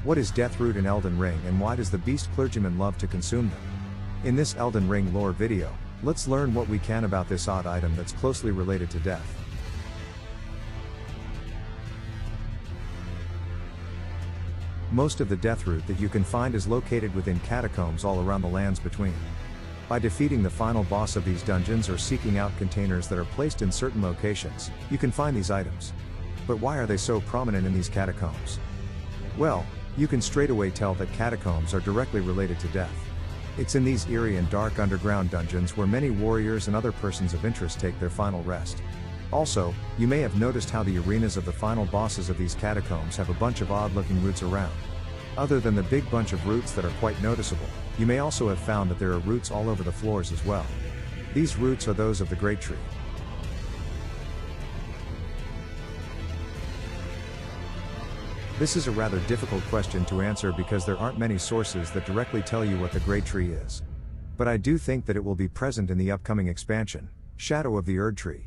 What is Deathroot in Elden Ring and why does the Beast Clergyman love to consume them? In this Elden Ring lore video, let's learn what we can about this odd item that's closely related to death. Most of the Deathroot that you can find is located within catacombs all around the lands between. By defeating the final boss of these dungeons or seeking out containers that are placed in certain locations, you can find these items. But why are they so prominent in these catacombs? Well, you can straightaway tell that catacombs are directly related to death. It's in these eerie and dark underground dungeons where many warriors and other persons of interest take their final rest. Also, you may have noticed how the arenas of the final bosses of these catacombs have a bunch of odd-looking roots around. Other than the big bunch of roots that are quite noticeable, you may also have found that there are roots all over the floors as well. These roots are those of the Greattree. This is a rather difficult question to answer because there aren't many sources that directly tell you what the Greattree is. But I do think that it will be present in the upcoming expansion, Shadow of the Erdtree.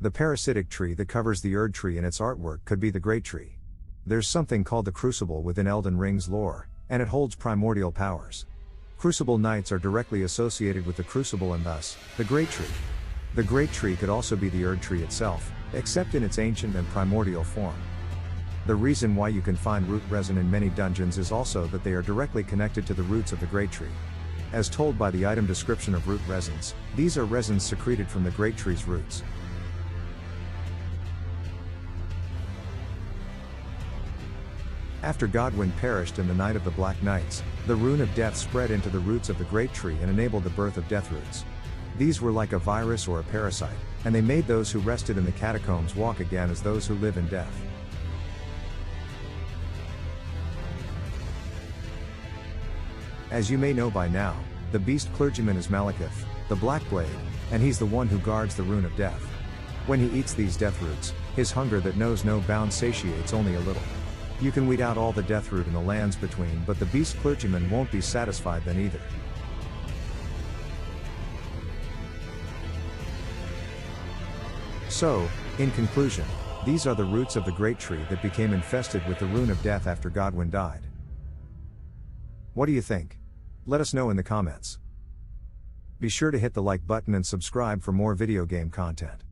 The parasitic tree that covers the Erdtree and its artwork could be the Greattree. There's something called the Crucible within Elden Ring's lore, and it holds primordial powers. Crucible Knights are directly associated with the Crucible and thus, the Greattree. The Greattree could also be the Erdtree itself, except in its ancient and primordial form. The reason why you can find root resin in many dungeons is also that they are directly connected to the roots of the Greattree. As told by the item description of root resins, these are resins secreted from the Greattree's roots. After Godwyn perished in the Night of the Black Knights, the Rune of Death spread into the roots of the Greattree and enabled the birth of Deathroots. These were like a virus or a parasite, and they made those who rested in the catacombs walk again as those who live in death. As you may know by now, the Beast Clergyman is Maliketh, the Black Blade, and he's the one who guards the Rune of Death. When he eats these Deathroots, his hunger that knows no bounds satiates only a little. You can weed out all the Deathroot in the lands between, but the Beast Clergyman won't be satisfied then either. So, in conclusion, these are the roots of the Greattree that became infested with the Rune of Death after Godwyn died. What do you think? Let us know in the comments. Be sure to hit the like button and subscribe for more video game content.